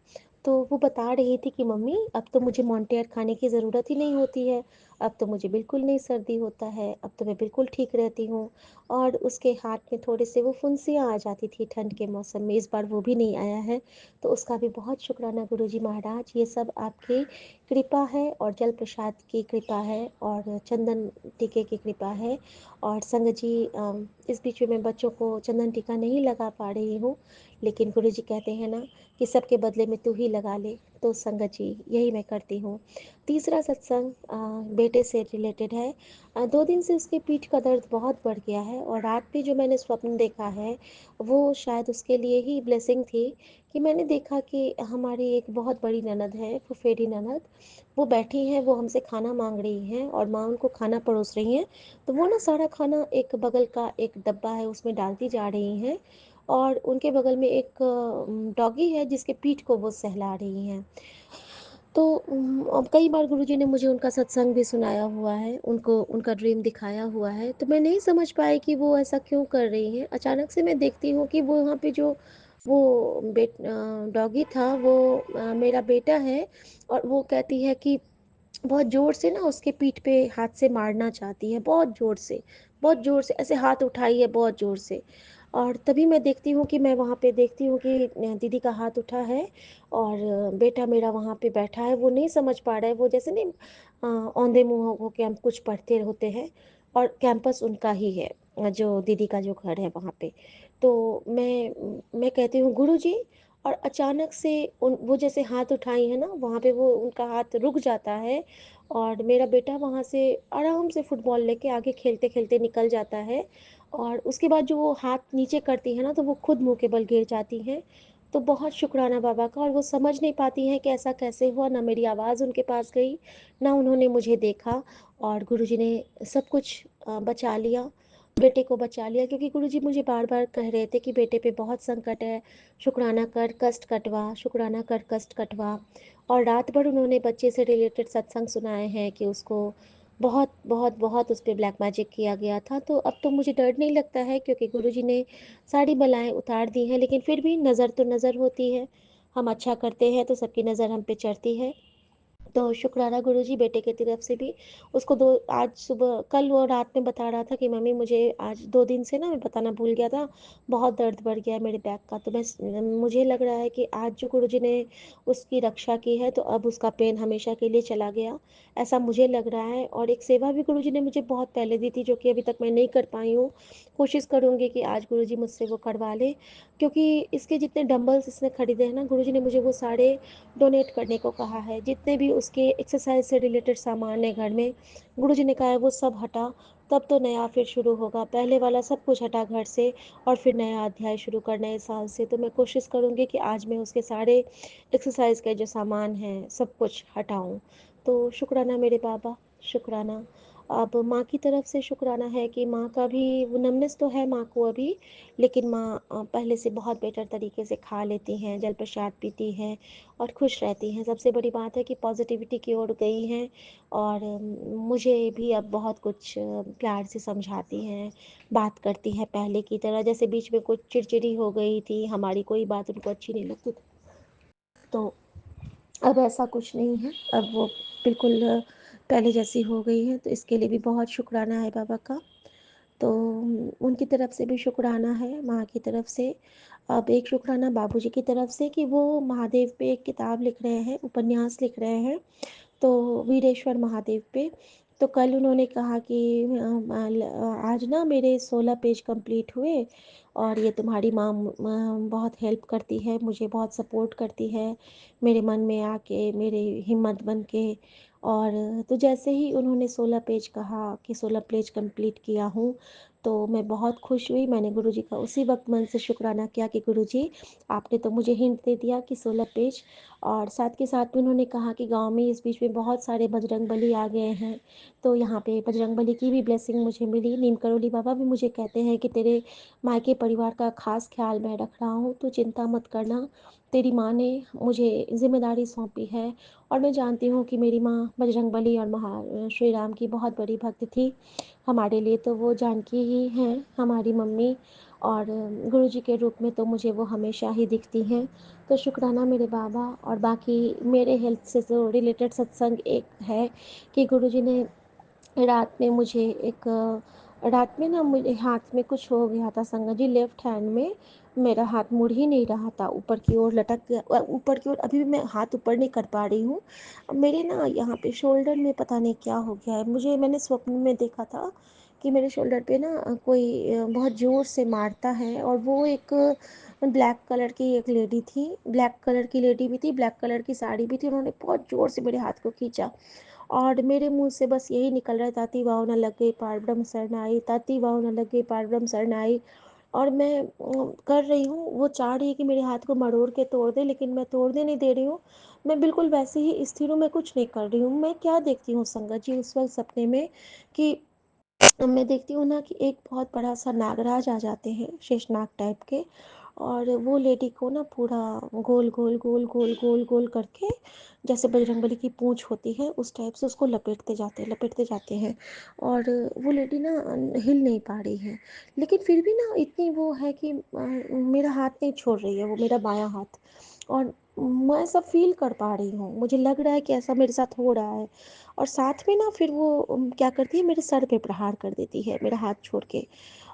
तो वो बता रही थी कि मम्मी अब तो मुझे मॉन्टेयर खाने की ज़रूरत ही नहीं होती है, अब तो मुझे बिल्कुल नहीं सर्दी होता है, अब तो मैं बिल्कुल ठीक रहती हूँ। और उसके हाथ में थोड़े से वो फुंसियाँ आ जाती थी ठंड के मौसम में, इस बार वो भी नहीं आया है। तो उसका भी बहुत शुक्राना गुरुजी महाराज, ये सब आपकी कृपा है और जल प्रसाद की कृपा है और चंदन टीके की कृपा है। और संगत जी, इस बीच में मैं बच्चों को चंदन टीका नहीं लगा पा रही हूँ, लेकिन गुरुजी कहते हैं ना कि सबके बदले में तू ही लगा ले, तो संगत जी यही मैं करती हूँ। तीसरा सत्संग बेटे से रिलेटेड है। 2 दिन से उसके पीठ का दर्द बहुत बढ़ गया है और रात में जो मैंने स्वप्न देखा है, वो शायद उसके लिए ही ब्लेसिंग थी कि मैंने देखा कि हमारी एक बहुत बड़ी ननद है, फुफेरी ननद, वो बैठी हैं, वो हमसे खाना माँग रही हैं और माँ उनको खाना परोस रही हैं। तो वो ना सारा खाना एक बगल का एक डब्बा है, उसमें डालती जा रही हैं और उनके बगल में एक डॉगी है जिसके पीठ को वो सहला रही हैं। तो अब कई बार गुरुजी ने मुझे उनका सत्संग भी सुनाया हुआ है, उनको उनका ड्रीम दिखाया हुआ है, तो मैं नहीं समझ पाई कि वो ऐसा क्यों कर रही हैं। अचानक से मैं देखती हूँ कि वो वहाँ पे जो वो डॉगी था, वो मेरा बेटा है और वो कहती है कि बहुत ज़ोर से ना उसके पीठ पे हाथ से मारना चाहती है, बहुत ज़ोर से ऐसे हाथ उठाई है बहुत ज़ोर से। और तभी मैं देखती हूँ कि मैं वहाँ पे देखती हूँ कि दीदी का हाथ उठा है और बेटा मेरा वहाँ पे बैठा है, वो नहीं समझ पा रहा है, वो जैसे नहीं औंधे मुँह हो के हम कुछ पढ़ते होते हैं और कैंपस उनका ही है, जो दीदी का जो घर है वहाँ पे। तो मैं कहती हूँ गुरुजी, और अचानक से उन वो जैसे हाथ उठाई है ना, वहाँ पे वो उनका हाथ रुक जाता है और मेरा बेटा वहाँ से आराम से फुटबॉल लेके आगे खेलते-खेलते निकल जाता है और उसके बाद जो वो हाथ नीचे करती है ना, तो वो खुद मुँह के बल गिर जाती हैं। तो बहुत शुक्राना बाबा का, और वो समझ नहीं पाती हैं कि ऐसा कैसे हुआ, ना मेरी आवाज़ उनके पास गई, ना उन्होंने मुझे देखा और गुरुजी ने सब कुछ बचा लिया, बेटे को बचा लिया, क्योंकि गुरुजी मुझे बार-बार कह रहे थे कि बेटे पे बहुत संकट है, शुक्राना कर, कष्ट कटवा, शुक्राना कर, कष्ट कटवा। और रात भर उन्होंने बच्चे से रिलेटेड सत्संग सुनाए हैं कि उसको बहुत बहुत बहुत उस पे ब्लैक मैजिक किया गया था। तो अब तो मुझे डर नहीं लगता है, क्योंकि गुरुजी ने सारी बलाएँ उतार दी हैं, लेकिन फिर भी नज़र तो नज़र होती है। हम अच्छा करते हैं तो सबकी नज़र हम पे चढ़ती है। तो शुक्राना गुरुजी, बेटे की तरफ से भी उसको दो आज सुबह, कल वो रात में बता रहा था कि मम्मी मुझे आज 2 दिन से ना मैं बताना भूल गया था, बहुत दर्द बढ़ गया है मेरे बैक का। तो मुझे लग रहा है कि आज जो गुरुजी ने उसकी रक्षा की है, तो अब उसका पेन हमेशा के लिए चला गया, ऐसा मुझे लग रहा है। और एक सेवा भी गुरुजी ने मुझे बहुत पहले दी थी, जो कि अभी तक मैं नहीं कर पाई हूँ। कोशिश करूँगी कि आज गुरुजी मुझसे वो करवा लें, क्योंकि इसके जितने डंबल्स इसने खरीदे हैं ना, गुरुजी ने मुझे वो सारे डोनेट करने को कहा है। जितने भी उसके एक्सरसाइज से रिलेटेड सामान है घर में, गुरुजी ने कहा है वो सब हटा, तब तो नया फिर शुरू होगा। पहले वाला सब कुछ हटा घर से और फिर नया अध्याय शुरू कर नए साल से। तो मैं कोशिश करूँगी कि आज मैं उसके सारे एक्सरसाइज के जो सामान हैं सब कुछ हटाऊँ। तो शुक्राना मेरे बाबा, शुक्राना। अब माँ की तरफ से शुक्राना है कि माँ का भी वो नमनेस तो है माँ को अभी, लेकिन माँ पहले से बहुत बेटर तरीके से खा लेती हैं, जल प्रसाद पीती हैं और खुश रहती हैं। सबसे बड़ी बात है कि पॉज़िटिविटी की ओर गई हैं और मुझे भी अब बहुत कुछ प्यार से समझाती हैं, बात करती हैं पहले की तरह। जैसे बीच में कुछ चिड़चिड़ी हो गई थी, हमारी कोई बात उनको अच्छी नहीं लगती थी, तो अब ऐसा कुछ नहीं है। अब वो बिल्कुल पहले जैसी हो गई हैं, तो इसके लिए भी बहुत शुक्राना है बाबा का। तो उनकी तरफ से भी शुक्राना है, माँ की तरफ से। अब एक शुक्राना बाबूजी की तरफ से कि वो महादेव पे एक किताब लिख रहे हैं, उपन्यास लिख रहे हैं, तो वीरेश्वर महादेव पे। तो कल उन्होंने कहा कि आज ना मेरे 16 पेज कंप्लीट हुए और ये तुम्हारी माँ बहुत हेल्प करती है, मुझे बहुत सपोर्ट करती है, मेरे मन में आके, मेरी हिम्मत बन के। और तो जैसे ही उन्होंने 16 पेज कहा कि 16 पेज कंप्लीट किया हूँ, तो मैं बहुत खुश हुई। मैंने गुरुजी का उसी वक़्त मन से शुक्राना किया कि गुरुजी, आपने तो मुझे हिंट दे दिया कि 16 पेज। और साथ के साथ में उन्होंने कहा कि गाँव में इस बीच में बहुत सारे बजरंगबली आ गए हैं, तो यहाँ पे बजरंगबली की भी ब्लेसिंग मुझे मिली। नीम करोली बाबा भी मुझे कहते हैं कि तेरे मायके परिवार का ख़ास ख़्याल मैं रख रहा हूँ, तू चिंता मत करना। तेरी माँ ने मुझे ज़िम्मेदारी सौंपी है और मैं जानती हूँ कि मेरी माँ बजरंगबली और श्री राम की बहुत बड़ी भक्त थी। हमारे लिए तो वो जानकी ही हैं, हमारी मम्मी, और गुरुजी के रूप में तो मुझे वो हमेशा ही दिखती हैं। तो शुक्राना मेरे बाबा। और बाकी मेरे हेल्थ से जो रिलेटेड सत्संग एक है कि गुरुजी ने रात में मुझे एक रात में ना मेरे हाथ में कुछ हो गया था संगत जी, लेफ्ट हैंड में मेरा हाथ मुड़ ही नहीं रहा था, ऊपर की ओर लटक गया, ऊपर की ओर अभी भी मैं हाथ ऊपर नहीं कर पा रही हूँ। मेरे ना यहाँ पे शोल्डर में पता नहीं क्या हो गया है, मैंने स्वप्न में देखा था कि मेरे शोल्डर पे ना कोई बहुत ज़ोर से मारता है, और वो एक ब्लैक कलर की एक लेडी थी, ब्लैक कलर की लेडी भी थी, ब्लैक कलर की साड़ी भी थी, उन्होंने बहुत ज़ोर से मेरे हाथ को खींचा और मेरे मुंह से बस यही निकल रहा है, ताती वाव न लगे पारब्रह्म सरनाई, ताती वाव न लगे पारब्रह्म सरनाई। और मैं कर रही हूँ, वो चाह रही है कि मेरे हाथ को मरोड़ के तोड़ दे, लेकिन मैं तोड़ने नहीं दे रही हूँ। मैं बिल्कुल वैसे ही स्थिर हूँ, मैं कुछ नहीं कर रही हूँ। मैं क्या देखती हूँ संगत जी उस वक्त सपने में कि मैं देखती हूँ ना कि एक बहुत बड़ा सा नागराज आ जाते हैं, शेषनाग टाइप के, और वो लेडी को ना पूरा गोल गोल गोल गोल गोल गोल करके, जैसे बजरंगबली की पूंछ होती है उस टाइप से उसको लपेटते जाते हैं। और वो लेडी ना हिल नहीं पा रही है, लेकिन फिर भी ना इतनी वो है कि मेरा हाथ नहीं छोड़ रही है, वो मेरा बायां हाथ। और मैं सब फील कर पा रही हूँ, मुझे लग रहा है कि ऐसा मेरे साथ हो रहा है। और साथ में ना फिर वो क्या करती है, मेरे सर पे प्रहार कर देती है मेरा हाथ छोड़ के।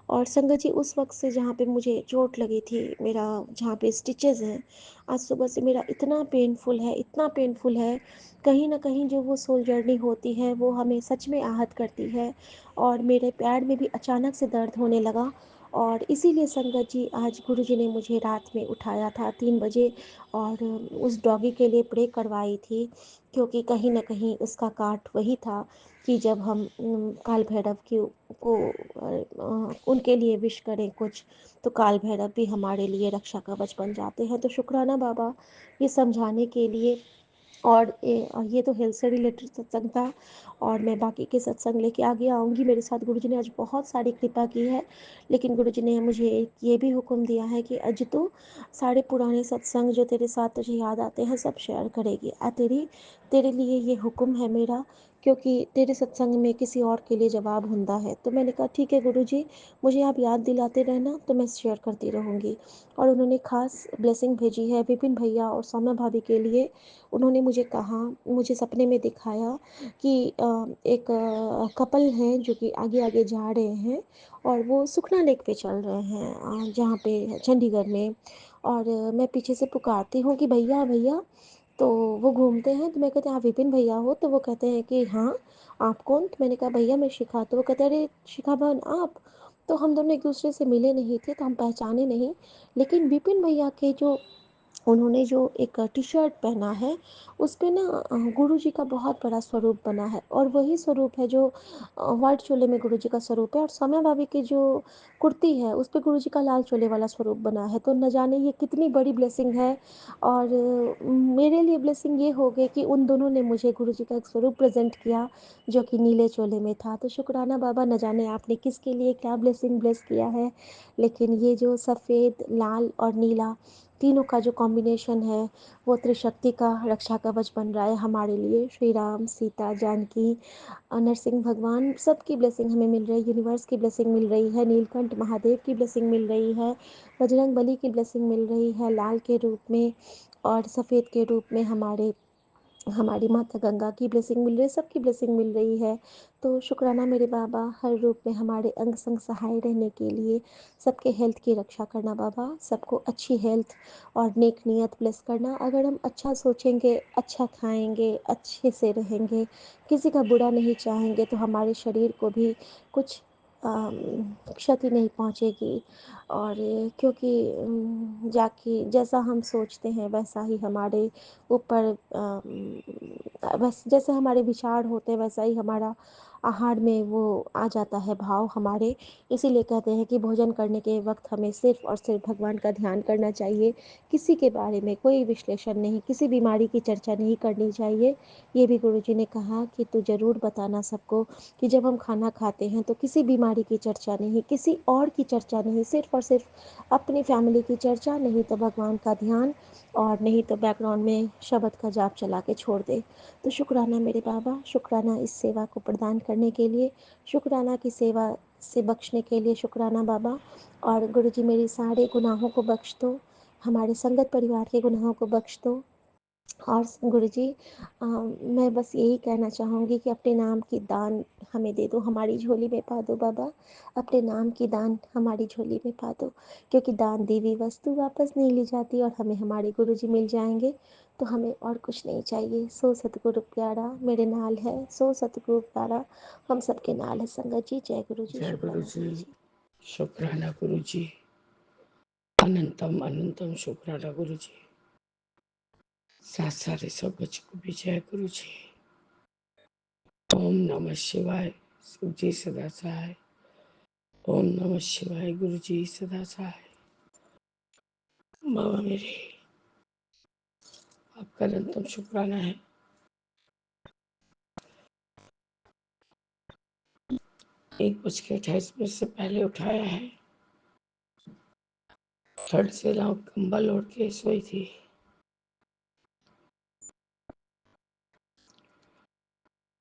और संगत जी उस वक्त से जहाँ पे मुझे चोट लगी थी, मेरा जहाँ पे स्टिचेस हैं, आज सुबह से मेरा इतना पेनफुल है, इतना पेनफुल है। कहीं ना कहीं जो वो सोल जर्नी होती है वो हमें सच में आहत करती है। और मेरे पैर में भी अचानक से दर्द होने लगा। और इसीलिए संगत जी आज गुरुजी ने मुझे रात में उठाया था 3 बजे, और उस डॉगी के लिए प्रे करवाई थी, क्योंकि कहीं ना कहीं उसका काट वही था कि जब हम काल भैरव की को उनके लिए विश करें कुछ, तो काल भैरव भी हमारे लिए रक्षा कवच बन जाते हैं। तो शुक्राना बाबा ये समझाने के लिए। और ये तो हेल्थ से रिलेटेड सत्संग था, और मैं बाकी के सत्संग लेके आगे आऊँगी। मेरे साथ गुरुजी ने आज बहुत सारी कृपा की है, लेकिन गुरुजी ने मुझे एक ये भी हुक्म दिया है कि आज तो सारे पुराने सत्संग जो तेरे साथ तुझे याद आते हैं सब शेयर करेगी। तेरे लिए ये हुक्म है मेरा, क्योंकि तेरे सत्संग में किसी और के लिए जवाब ਹੁੰਦਾ है। तो मैंने कहा ठीक है गुरुजी, मुझे आप याद दिलाते रहना तो मैं शेयर करती रहूँगी। और उन्होंने खास ब्लेसिंग भेजी है विपिन भैया और सौम्या भाभी के लिए। उन्होंने मुझे कहा, मुझे सपने में दिखाया कि एक कपल हैं जो कि आगे आगे जा रहे हैं, और वो सुखना लेक पे चल रहे हैं, जहाँ पे चंडीगढ़ में। और मैं पीछे से पुकारती हूँ कि भैया भैया, तो वो घूमते हैं, तो मैं कहते हैं आप विपिन भैया हो? तो वो कहते हैं कि हाँ, आप कौन? तो मैंने कहा भैया मैं शिखा। तो वो कहते हैं अरे शिखा बहन आप? तो हम दोनों एक दूसरे से मिले नहीं थे, तो हम पहचाने नहीं। लेकिन विपिन भैया के जो उन्होंने जो एक टी शर्ट पहना है, उस पे ना गुरु जी का बहुत बड़ा स्वरूप बना है, और वही स्वरूप है जो व्हाइट चोले में गुरु जी का स्वरूप है। और समय भाभी की जो कुर्ती है उस पे गुरु जी का लाल चोले वाला स्वरूप बना है। तो न जाने ये कितनी बड़ी ब्लेसिंग है। और मेरे लिए ब्लेसिंग ये हो गई कि उन दोनों ने मुझे गुरु जी का एक स्वरूप प्रेजेंट किया जो कि नीले चोले में था। तो शुक्राना बाबा, न जाने आपने किसके लिए क्या ब्लेसिंग ब्लेस किया है, लेकिन ये जो सफ़ेद लाल और नीला तीनों का जो कॉम्बिनेशन है, वो त्रिशक्ति का रक्षा कवच बन रहा है हमारे लिए। श्री राम सीता जानकी नरसिंह भगवान सबकी ब्लेसिंग हमें मिल रही है, यूनिवर्स की ब्लेसिंग मिल रही है, नीलकंठ महादेव की ब्लेसिंग मिल रही है, बजरंग बली की ब्लेसिंग मिल रही है लाल के रूप में, और सफ़ेद के रूप में हमारी माता गंगा की ब्लेसिंग मिल रही है, सबकी ब्लेसिंग मिल रही है। तो शुक्राना मेरे बाबा, हर रूप में हमारे अंग संग सहाय रहने के लिए। सबके हेल्थ की रक्षा करना बाबा, सबको अच्छी हेल्थ और नेक नियत ब्लेस करना। अगर हम अच्छा सोचेंगे, अच्छा खाएंगे, अच्छे से रहेंगे, किसी का बुरा नहीं चाहेंगे, तो हमारे शरीर को भी कुछ क्षति नहीं पहुंचेगी। और क्योंकि जाकि जैसा हम सोचते हैं वैसा ही हमारे ऊपर बस जैसे हमारे विचार होते हैं वैसा ही हमारा आहार में वो आ जाता है भाव हमारे। इसीलिए कहते हैं कि भोजन करने के वक्त हमें सिर्फ और सिर्फ भगवान का ध्यान करना चाहिए, किसी के बारे में कोई विश्लेषण नहीं, किसी बीमारी की चर्चा नहीं करनी चाहिए। ये भी गुरुजी ने कहा कि तू ज़रूर बताना सबको कि जब हम खाना खाते हैं तो किसी बीमारी की चर्चा नहीं, किसी और की चर्चा नहीं, सिर्फ और सिर्फ अपनी फैमिली की चर्चा, नहीं तो भगवान का ध्यान, और नहीं तो बैकग्राउंड में शब्द का जाप चला के छोड़ दे। तो शुक्राना मेरे बाबा, शुक्राना इस सेवा को प्रदान करने के लिए, शुक्राना की सेवा से बख्शने के लिए, शुक्राना बाबा। और गुरुजी मेरी सारे गुनाहों को बख्श दो, हमारे संगत परिवार के गुनाहों को बख्श दो, और गुरुजी, मैं बस यही कहना चाहूँगी कि अपने नाम की दान हमें दे दो, हमारी झोली में पा दो बाबा। अपने नाम की दान हमारी झोली में पा दो, क्योंकि दान दी हुई वस्तु वापस नहीं ली जाती, और हमें हमारे गुरुजी मिल जाएंगे तो हमें और कुछ नहीं चाहिए। सो सतगुरु प्यारा मेरे नाल है, सो सतगुरु प्यारा हम सबके नाल है। संगत जी, जय गुरु जी, जय गुरु शुक्राना जी, गुरु जी। शुक्राना गुरु जी, अनंतम अनंतम शुक्राना गुरु जी। साथ सारे सब बच्चों को भी जय गुरु जी। ओम नमः शिवाय, शिव जी सदा सहाय। ओम नमः शिवाय, गुरु जी सदा सहाय। बाबा मेरे, आपका अनंतम शुक्राना है। 1:28 से पहले उठाया है। थर्ड से लाओ कंबल ओढ़ के सोई थी।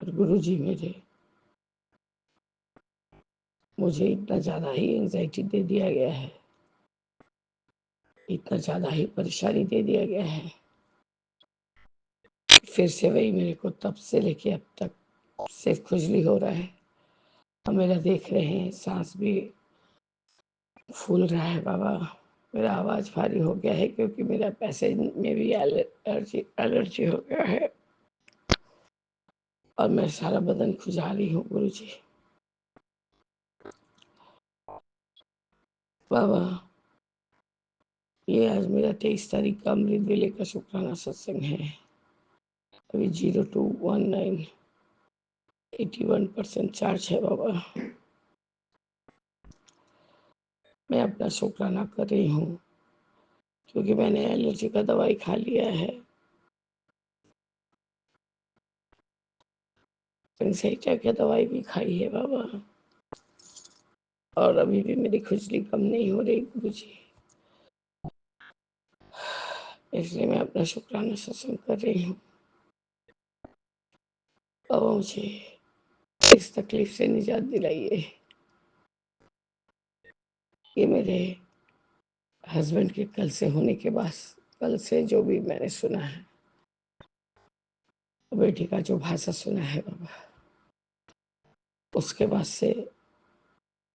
और गुरु जी मेरे, मुझे इतना ज्यादा ही एंजाइटी दे दिया गया है, इतना ज्यादा ही परेशानी दे दिया गया है। फिर से वही मेरे को तब से लेके अब तक सिर्फ खुजली हो रहा है। और मेरा देख रहे हैं सांस भी फूल रहा है बाबा। मेरा आवाज भारी हो गया है क्योंकि मेरा पैसेज में भी एलर्जी हो गया है। और मैं सारा बदन खुजा रही हूँ गुरु जी। बाबा, ये आज मेरा 23 तारीख का अमृत वेले का शुक्राना सत्संग है। अभी 0219 81% चार्ज है बाबा। मैं अपना शुक्राना कर रही हूँ क्योंकि मैंने एलर्जी का दवाई खा लिया है। एंग्जाइटी की दवाई भी खाई है बाबा, और अभी भी मेरी खुजली कम नहीं हो रही गुरु जी। इसलिए मैं अपना शुक्राना सत्संग कर रही हूँ। बाबा मुझे इस तकलीफ से निजात दिलाइए। ये मेरे हस्बैंड के कल से होने के बाद, कल से जो भी मैंने सुना है, बेटी का जो भाषा सुना है बाबा, उसके बाद से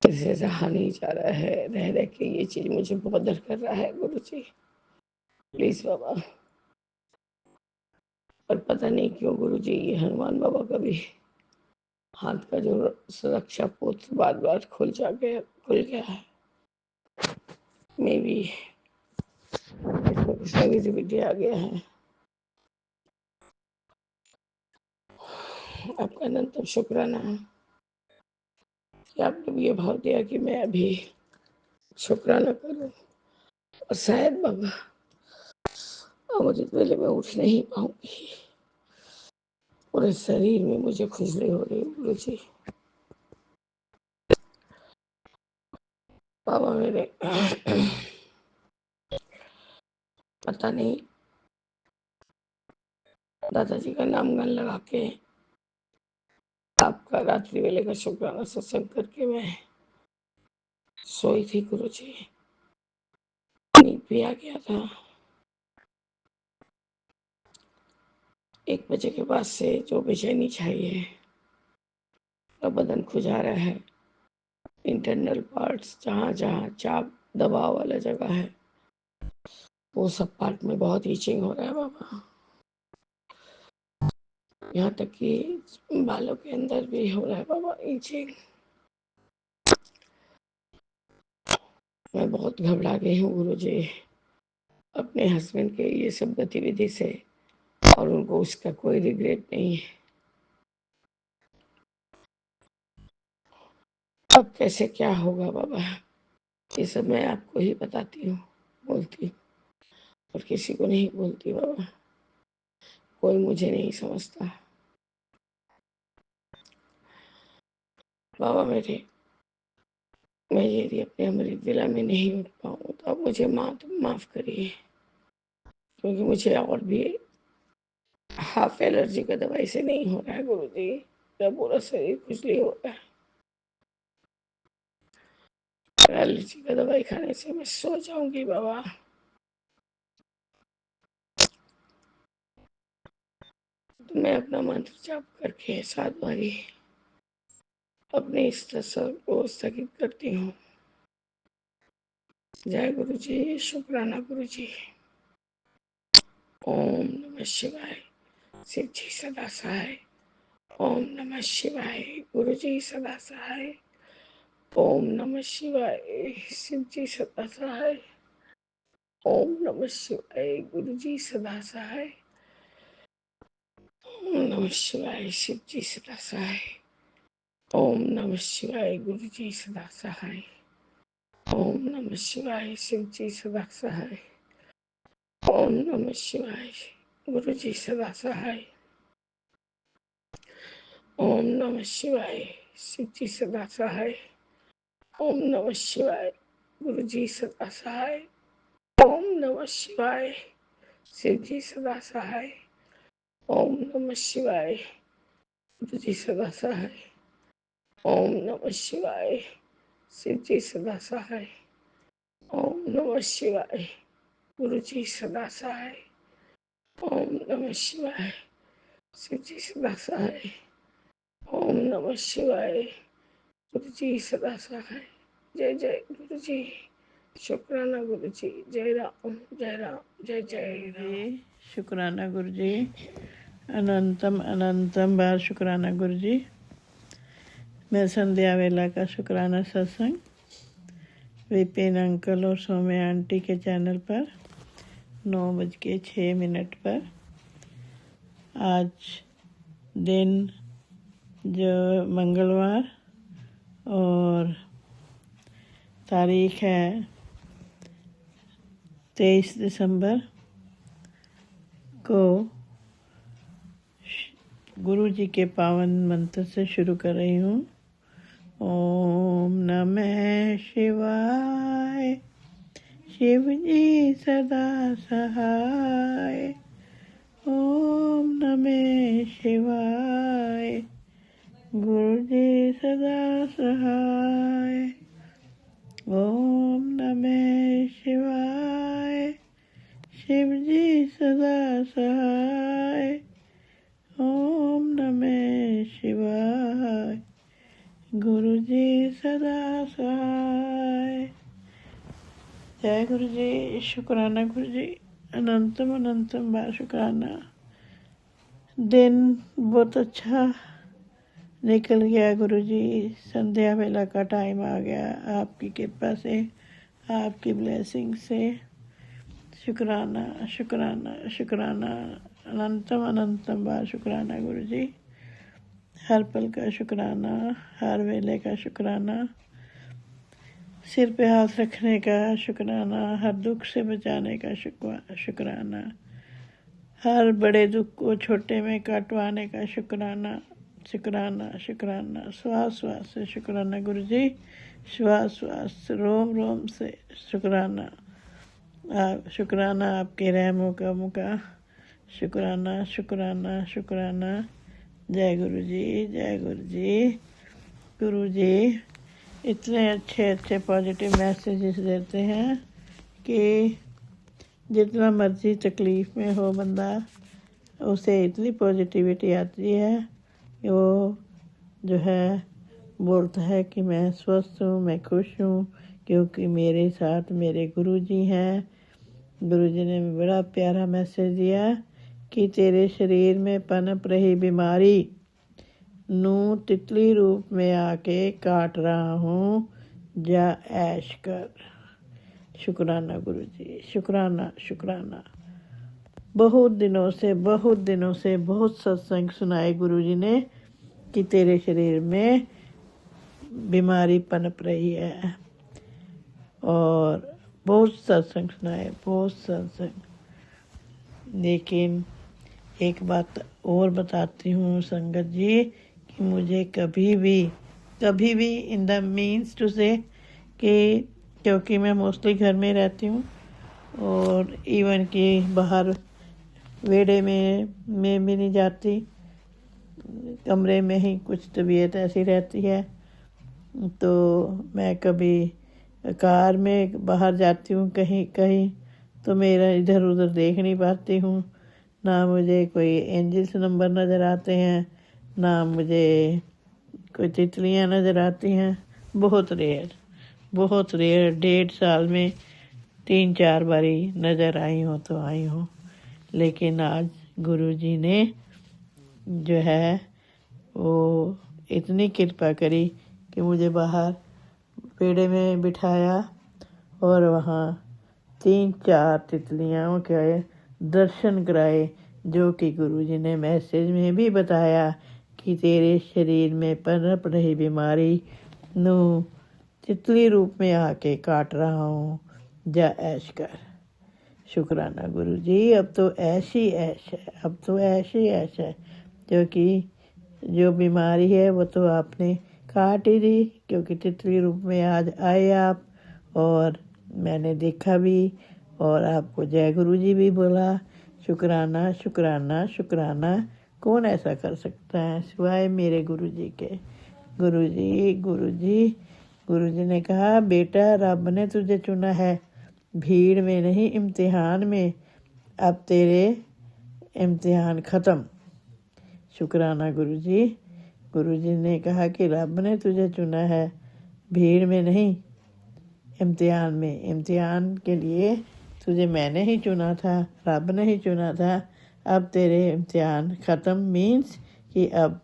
इसे रहा नहीं जा रहा है। रह रह के ये चीज मुझे बदर कर रहा है गुरु जी, प्लीज बाबा। और पता नहीं क्यों गुरु जी, ये हनुमान बाबा का भी हाथ का जो सुरक्षा पोत बार बार खुल गया है। मे बी इसमें कुछ नेगेटिविटी आ गया है। आपका अनंतम शुक्राना है कि आपने भी ये भाव दिया कि मैं अभी शुक्राना करूं। और शायद बाबा अमृत वेले में उठ नहीं पाऊंगी। पूरे शरीर में मुझे खुजली हो रही है गुरु जी। बाबा मेरे पता नहीं, दादाजी का नाम गान लगा के आपका रात्रि वेले का शुक्राना सत्संग करके मैं सोई थी गुरु जी। नींद भी आ गया था। 1 बजे के बाद से जो बेचैनी चाहिए, तो बदन खुजा रहा है। इंटरनल पार्ट्स जहाँ जहाँ चाप दबाव वाला जगह है, वो सब पार्ट में बहुत ईचिंग हो रहा है बाबा। यहाँ तक कि बालों के अंदर भी हो रहा है बाबा ईचिंग। मैं बहुत घबरा गई हूँ गुरु जी अपने हस्बैंड के ये सब गतिविधि से, और उनको उसका कोई रिग्रेट नहीं है। अब कैसे क्या होगा बाबा, ये सब मैं आपको ही बताती हूँ, बोलती हूँ, और किसी को नहीं बोलती बाबा। कोई मुझे नहीं समझता बाबा मेरे। मैं यदि अपने अमृत विला में नहीं उठ पाऊँ तो आप मुझे माफ करिए, क्योंकि मुझे और भी हाफ एलर्जी का दवाई से नहीं हो रहा है गुरु जी। मेरा पूरा शरीर खुजली हो रहा है। एलर्जी का दवाई खाने से मैं सो जाऊंगी बाबा। तो मैं अपना मंत्र जाप करके 7 बारी अपने इस सत्संग को स्थगित करती हूँ। जय गुरु जी, शुक्राना गुरु जी। ओम नमः शिवाय। शिव जी सदा सहाय। ओम नमः शिवाय। गुरु जी सदा सहाय। ओम नमः शिवाय। शिव जी सदा सहाय। ओम नमः शिवाय। गुरु जी सदा सहाय। ओम नमः शिवाय। शिव जी सदा सहाय। ओम नमः शिवाय। गुरु जी सदा सहाय। ओम नमः शिवाय। शिव जी सदा सहाय। ओम नमः शिवाय। गुरु जी सदा सहाय। ओम नमः शिवाय। शिव जी सदा सहाय। ओम नमः शिवाय। गुरु जी सदा सहाय। ओम नमः शिवाय। शिव जी सदा सहाय। ओम नमः शिवाय। गुरु जी सदा सहाय। ओम नमः शिवाय। शिव जी सदा सहाय। ओम नमः शिवाय। गुरु जी सदा सहाय। ओम नमः शिवाय। शिव जी सदा सहाय। ओम नमः शिवाय। गुरु जी सदा सहाय। जय जय गुरु जी। शुक्राना गुरु जी। जय राम जय राम जय जय राम। जी शुक्राना गुरु जी। अनंतम अनंतम बार शुक्राना गुरु जी। मैं संध्या वेला का शुक्राना सत्संग विपिन अंकल और सौम्या आंटी के चैनल पर 9:06 पर आज दिन जो मंगलवार और तारीख है 23 दिसंबर को गुरु जी के पावन मंत्र से शुरू कर रही हूँ। ओम नमः शिवाय। शिव जी सदा सहाय। ओम नमः शिवाय। गुरु जी सदा सहाय। ओम नमः शिवाय। शिव जी सदा सहाय। ओम नमः शिवाय। गुरु जी सदा सहाय। जय गुरु जी। शुक्राना गुरु जी। अनंतम अनंतम बार शुक्राना। दिन बहुत अच्छा निकल गया गुरु जी। संध्या वेला का टाइम आ गया आपकी कृपा से, आपकी ब्लेसिंग से। शुक्राना शुक्राना शुक्राना। अनंतम अनंतम बार शुक्राना गुरु जी। हर पल का शुक्राना, हर वेले का शुक्राना, सिर पे हाथ रखने का शुक्राना, हर दुख से बचाने का शुक्राना, हर बड़े दुख को छोटे में काटवाने का शुक्राना शुक्राना शुक्राना। श्वास श्वास से शुक्राना गुरु जी। श्वास श्वास रोम रोम से शुक्राना। शुक्राना आपके रहमो करम का। शुक्राना शुक्राना शुक्राना। जय गुरु जी। जय गुरु जी। गुरु जी इतने अच्छे अच्छे पॉजिटिव मैसेजेस देते हैं कि जितना मर्जी तकलीफ़ में हो बंदा, उसे इतनी पॉजिटिविटी आती है कि वो जो है बोलता है कि मैं स्वस्थ हूँ, मैं खुश हूँ, क्योंकि मेरे साथ मेरे गुरु जी हैं। गुरु जी ने बड़ा प्यारा मैसेज दिया कि तेरे शरीर में पनप रही बीमारी नू तितली रूप में आके काट रहा हूँ, जा ऐश कर। शुक्राना गुरु जी। शुक्राना शुक्राना। बहुत दिनों से बहुत सत्संग सुनाए गुरु जी ने कि तेरे शरीर में बीमारी पनप रही है, और बहुत सत्संग सुनाए, बहुत सत्संग। लेकिन एक बात और बताती हूँ संगत जी कि मुझे कभी भी इन द मीन्स टू से कि क्योंकि मैं मोस्टली घर में रहती हूँ और इवन कि बाहर वेड़े में भी नहीं जाती, कमरे में ही कुछ तबीयत ऐसी रहती है, तो मैं कभी कार में बाहर जाती हूँ कहीं तो मेरा इधर उधर देख नहीं पाती हूँ, ना मुझे कोई एंजल्स नंबर नज़र आते हैं, ना मुझे कोई तितलियाँ नज़र आती हैं। बहुत रेयर 1.5 साल में 3-4 बारी नज़र आई हो तो आई हो। लेकिन आज गुरुजी ने जो है वो इतनी कृपा करी कि मुझे बाहर पेड़े में बिठाया और वहाँ 3-4 तितलियों के दर्शन कराए, जो कि गुरुजी ने मैसेज में भी बताया कि तेरे शरीर में पनप रही बीमारी नू तितली रूप में आके काट रहा हूँ, जा ऐश कर। शुक्राना गुरुजी, अब तो ऐसी ऐश है, अब तो ऐसी ऐश है, क्योंकि जो बीमारी है वो तो आपने काट ही दी, क्योंकि तितली रूप में आज आए आप और मैंने देखा भी और आपको जय गुरुजी भी बोला। शुक्राना शुक्राना शुक्राना। कौन ऐसा कर सकता है सिवाय मेरे गुरुजी के। गुरुजी गुरुजी गुरुजी ने कहा, बेटा रब ने तुझे चुना है, भीड़ में नहीं इम्तिहान में। अब तेरे इम्तिहान ख़त्म। शुक्राना गुरुजी। गुरुजी ने कहा कि रब ने तुझे चुना है, भीड़ में नहीं इम्तिहान में। इम्तिहान के लिए तुझे मैंने ही चुना था, रब ने ही चुना था। अब तेरे इम्तिहान ख़त्म मीन्स कि अब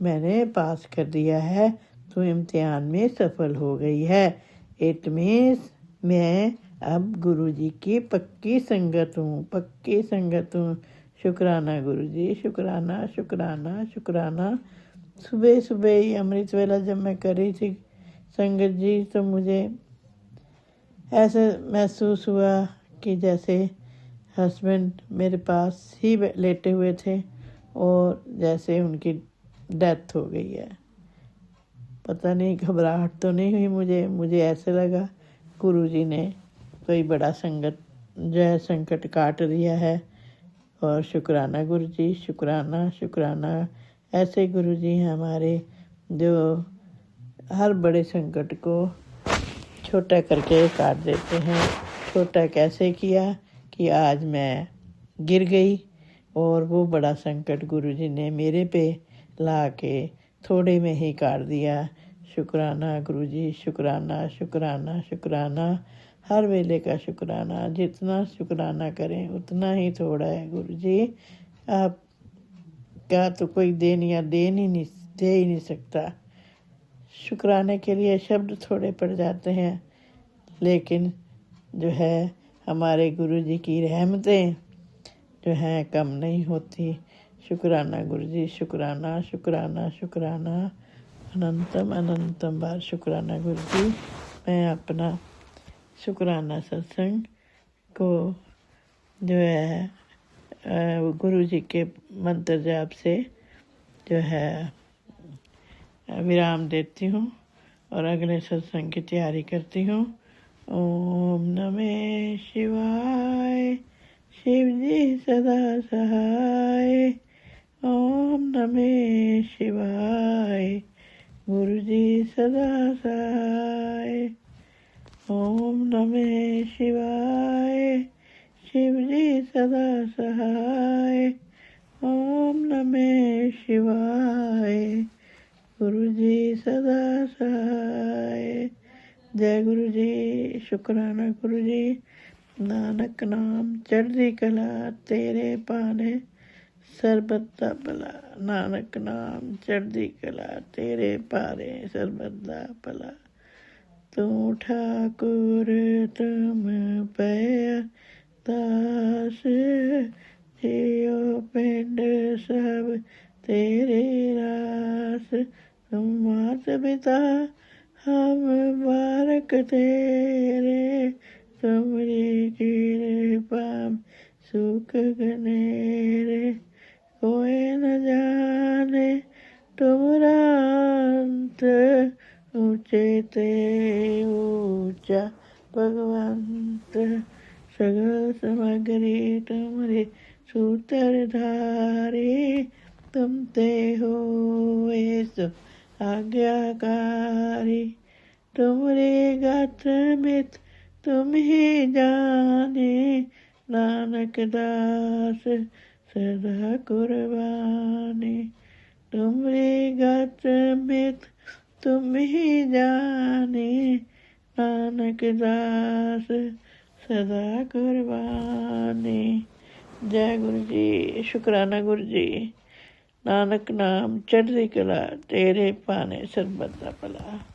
मैंने पास कर दिया है, तू इम्तिहान में सफल हो गई है। इट मीन्स मैं अब गुरुजी की पक्की संगत हूँ, पक्की संगत हूँ। शुक्राना गुरुजी, शुक्राना शुक्राना शुक्राना। सुबह सुबह ही अमृत वेला जब मैं कर रही थी संगत जी, तो मुझे ऐसे महसूस हुआ कि जैसे हस्बैंड मेरे पास ही लेटे हुए थे और जैसे उनकी डेथ हो गई है। पता नहीं घबराहट तो नहीं हुई मुझे ऐसे लगा गुरुजी ने कोई बड़ा संकट काट दिया है। और शुक्राना गुरुजी, शुक्राना शुक्राना। ऐसे गुरुजी हैं हमारे जो हर बड़े संकट को छोटा करके काट देते हैं। छोटा कैसे किया कि आज मैं गिर गई और वो बड़ा संकट गुरुजी ने मेरे पे ला के थोड़े में ही काट दिया। शुक्राना गुरुजी, शुक्राना शुक्राना शुक्राना। हर वेले का शुक्राना, जितना शुक्राना करें उतना ही थोड़ा है गुरुजी। आप क्या तो कोई दे ही नहीं सकता। शुक्राने के लिए शब्द थोड़े पड़ जाते हैं, लेकिन जो है हमारे गुरुजी की रहमतें जो हैं कम नहीं होती। शुक्राना गुरुजी, शुक्राना शुक्राना शुक्राना। अनंतम अनंतम बार शुक्राना गुरुजी। मैं अपना शुक्राना सत्संग को जो है गुरुजी के मंत्र जाप से जो है विराम देती हूँ और अगले सत्संग की तैयारी करती हूँ। ओम नमः शिवाय, शिव जी सदा सहाय। ओम नमः शिवाय, गुरु जी सदा सहाय। ओम नमः शिवाय, शिव जी सदा सहाय। ओम नमः शिवाय, गुरु जी सदा सहाय। जय गुरु जी, शुक्राना गुरु जी। नानक नाम चढ़दी कला, तेरे पाने सरबत दा भला। नानक नाम चढ़दी कला, तेरे पारे सरबत दा भला। तू ठाकुर तुम पे दास, जियो पिंड सब तेरे रास। तुम मात पिता हम बारक तेरे, तुमरी कृपा सुख घनेरे। कोई न जाने तुमरा अंत, ऊंचे ते ऊंचा भगवंत। सगल समग्री तुमरे सूत्रधारी, तुम ते हो सो आज्ञाकारी। तुमरे गात्र में तुम ही जाने, नानक दास सदा कुर्बानी। तुमरी गत मित तुम ही जाने, नानक दास सदा कुर्बानी। जय गुरु जी। शुकराना गुरु जी। नानक नाम चढ़दी कला, तेरे भाने सरबत दा भला।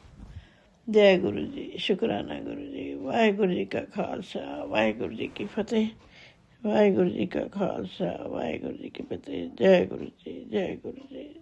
जय गुरु जी। शुकराना गुरु जी। वाहिगुरु जी का खालसा, वाहिगुरु जी की फतेह। वाहिगुरु जी का खालसा, वाहिगुरु जी की फतेह। जय गुरु जी, जय गुरु जी।